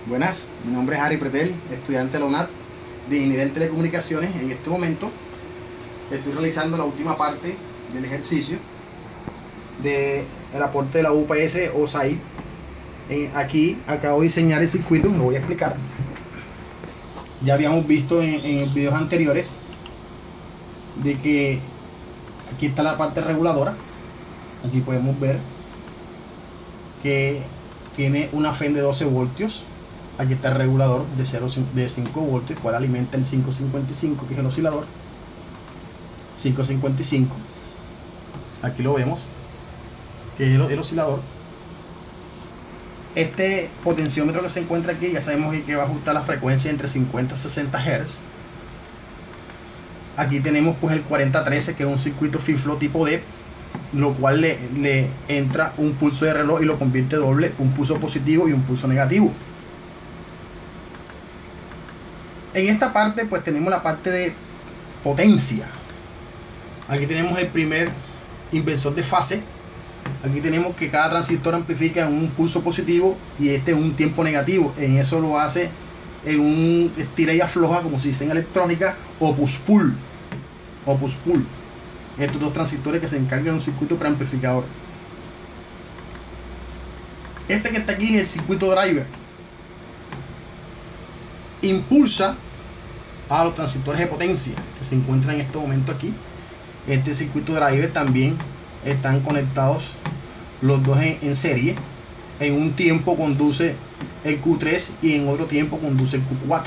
Buenas, mi nombre es Harry Pretel, estudiante de la UNAD de Ingeniería en Telecomunicaciones. En este momento estoy realizando la última parte del ejercicio del aporte de la UPS o SAI. Aquí acabo de diseñar el circuito, lo voy a explicar. Ya habíamos visto en videos anteriores de que aquí está la parte reguladora. Aquí podemos ver que tiene una FEN de 12 voltios. Aquí está el regulador de 5 voltios, cual alimenta el 555, que es el oscilador. 555. Aquí lo vemos, que es el oscilador. Este potenciómetro que se encuentra aquí, ya sabemos que va a ajustar la frecuencia entre 50 y 60 Hz. Aquí tenemos pues el 4013, que es un circuito FIFLO tipo D, lo cual le entra un pulso de reloj y lo convierte doble, un pulso positivo y un pulso negativo. En esta parte pues tenemos la parte de potencia. Aquí tenemos el primer inversor de fase. Aquí tenemos que cada transistor amplifica en un pulso positivo y este en un tiempo negativo. En eso lo hace en un estira y afloja, como se dice en electrónica, o push-pull. Estos dos transistores que se encargan de un circuito preamplificador. Este que está aquí es el circuito driver. Impulsa a los transistores de potencia que se encuentran en este momento aquí. Este circuito driver también están conectados los dos en serie. En un tiempo conduce el Q3 y en otro tiempo conduce el Q4.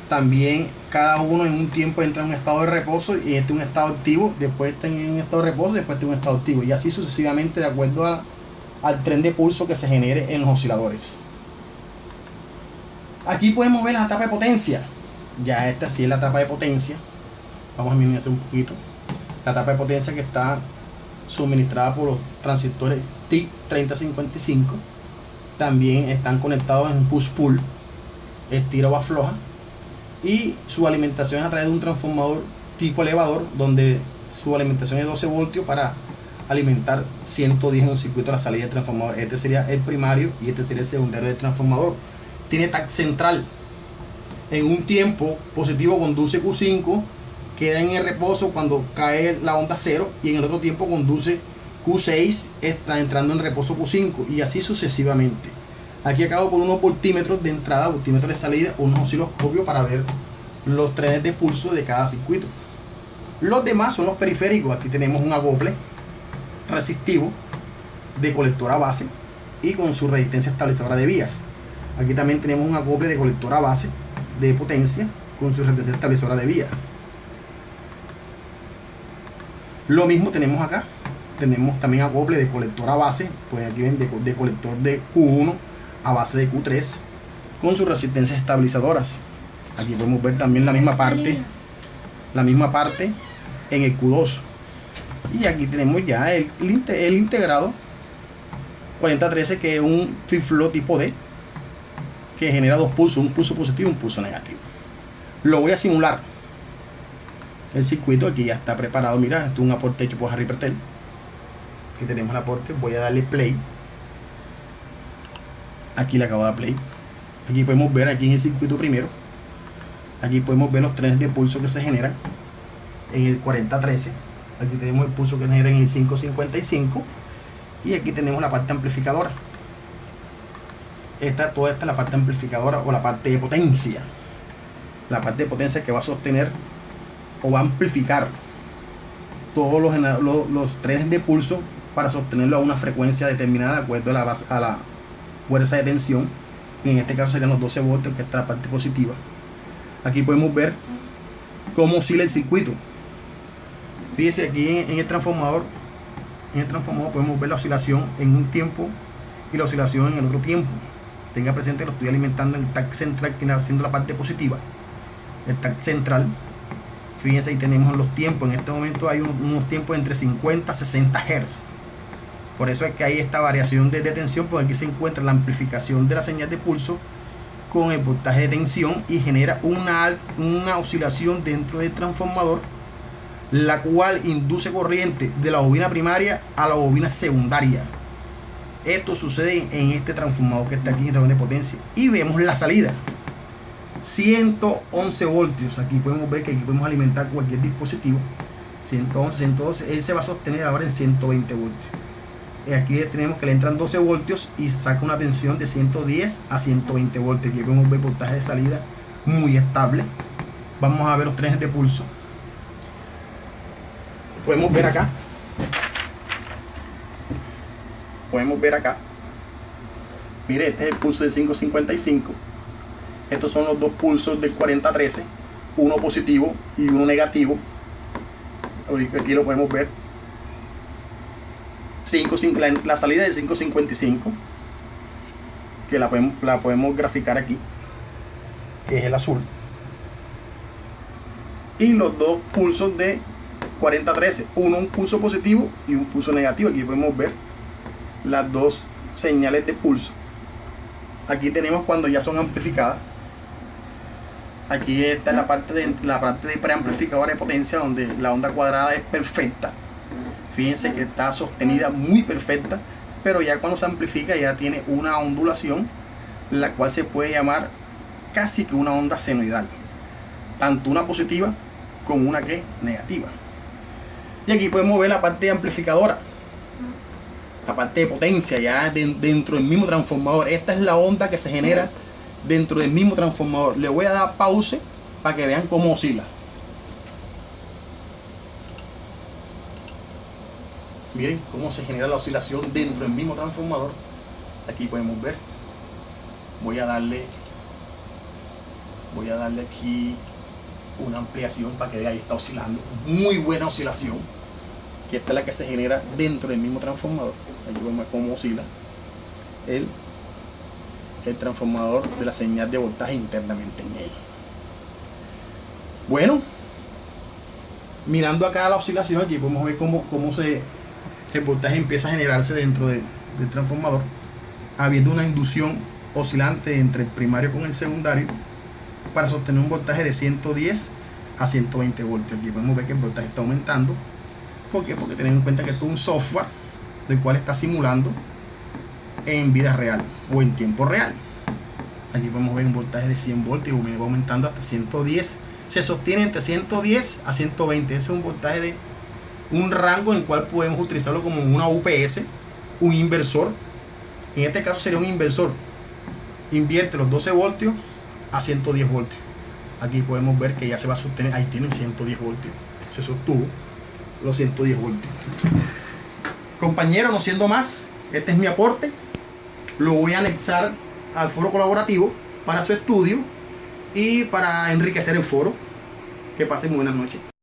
También cada uno en un tiempo entra en un estado de reposo y este en un estado activo, después está en un estado de reposo y después está en un estado activo, y así sucesivamente de acuerdo al tren de pulso que se genere en los osciladores. Aquí podemos ver la etapa de potencia. Ya esta sí es la etapa de potencia. Vamos a minimizar un poquito. La etapa de potencia que está suministrada por los transistores TIC 3055. También están conectados en push-pull, estira o afloja, y su alimentación es a través de un transformador tipo elevador, donde su alimentación es 12 voltios para alimentar 110 en un circuito de la salida del transformador. Este sería el primario y este sería el secundario del transformador. Tiene TAC central. En un tiempo positivo conduce Q5, queda en el reposo cuando cae la onda 0, y en el otro tiempo conduce Q6, está entrando en reposo Q5, y así sucesivamente. Aquí acabo con unos voltímetros de entrada, voltímetros de salida, unos osciloscopios para ver los trenes de pulso de cada circuito. Los demás son los periféricos. Aquí tenemos un acople resistivo de colector a base y con su resistencia estabilizadora de vías. Aquí también tenemos un acople de colector a base de potencia con su resistencia estabilizadora de vías. Lo mismo tenemos acá. Tenemos también acople de colector a base, pues aquí ven, de colector de Q1 a base de Q3 con sus resistencias estabilizadoras. Aquí podemos ver también la misma parte en el Q2. Y aquí tenemos ya el integrado 4013, que es un FIFLO tipo D, que genera dos pulsos, un pulso positivo y un pulso negativo. Lo voy a simular. El circuito aquí ya está preparado. Mira, esto es un aporte hecho por Harry Pretel. Aquí tenemos el aporte. Voy a darle play. Aquí le acabo de dar play. Aquí podemos ver, aquí en el circuito primero, aquí podemos ver los trenes de pulso que se generan en el 4013. Aquí tenemos el pulso que genera en el 555, y aquí tenemos la parte amplificadora. Toda esta es la parte amplificadora o la parte de potencia. La parte de potencia que va a sostener o va a amplificar todos los trenes de pulso para sostenerlo a una frecuencia determinada de acuerdo a la fuerza de tensión. En este caso serían los 12 voltios, que está la parte positiva. Aquí podemos ver cómo oscila el circuito. Fíjese aquí en el transformador. En el transformador podemos ver la oscilación en un tiempo y la oscilación en el otro tiempo. Tenga presente que lo estoy alimentando en el TAC central, que viene haciendo la parte positiva. El TAC central. Fíjense, ahí tenemos los tiempos. En este momento hay unos tiempos entre 50 y 60 Hz. Por eso es que hay esta variación de tensión, porque aquí se encuentra la amplificación de la señal de pulso con el voltaje de tensión y genera una oscilación dentro del transformador, la cual induce corriente de la bobina primaria a la bobina secundaria. Esto sucede en este transformador que está aquí en de potencia. Y vemos la salida. 111 voltios. Aquí podemos ver que aquí podemos alimentar cualquier dispositivo. 111, 112. Él se va a sostener ahora en 120 voltios. Aquí tenemos que le entran 12 voltios y saca una tensión de 110 a 120 voltios. Aquí podemos ver voltaje de salida muy estable. Vamos a ver los trenes de pulso. Podemos ver acá. Mire, este es el pulso de 555. Estos son los dos pulsos del 4013, uno positivo y uno negativo. Aquí lo podemos ver. La salida de 555, que la podemos graficar aquí, que es el azul. Y los dos pulsos de 4013, uno un pulso positivo y un pulso negativo. Aquí podemos ver las dos señales de pulso. Aquí tenemos cuando ya son amplificadas. Aquí está la parte de preamplificadora de potencia, donde la onda cuadrada es perfecta. Fíjense que está sostenida muy perfecta, pero ya cuando se amplifica ya tiene una ondulación, la cual se puede llamar casi que una onda senoidal, tanto una positiva como una que negativa. Y aquí podemos ver la parte amplificadora, la parte de potencia ya dentro del mismo transformador. Esta es la onda que se genera dentro del mismo transformador. Le voy a dar pause para que vean cómo oscila. Miren cómo se genera la oscilación dentro del mismo transformador. Aquí podemos ver. Voy a darle aquí una ampliación para que vean, ahí está oscilando. Muy buena oscilación. Que esta es la que se genera dentro del mismo transformador. Aquí vemos cómo oscila el transformador de la señal de voltaje internamente en él. Bueno, mirando acá la oscilación, aquí podemos ver cómo el voltaje empieza a generarse dentro del transformador, habiendo una inducción oscilante entre el primario con el secundario para sostener un voltaje de 110 a 120 voltios. Aquí podemos ver que el voltaje está aumentando. ¿Por qué? Porque tenemos en cuenta que esto es un software del cual está simulando en vida real o en tiempo real. Aquí podemos ver un voltaje de 100 voltios y va aumentando hasta 110. Se sostiene entre 110 a 120. Ese es un voltaje de un rango en el cual podemos utilizarlo como una UPS, un inversor. En este caso sería un inversor. Invierte los 12 voltios a 110 voltios. Aquí podemos ver que ya se va a sostener. Ahí tienen 110 voltios. Se sostuvo los 110 voltios. Compañero, no siendo más, este es mi aporte. Lo voy a anexar al foro colaborativo para su estudio y para enriquecer el foro. Que pasen buenas noches.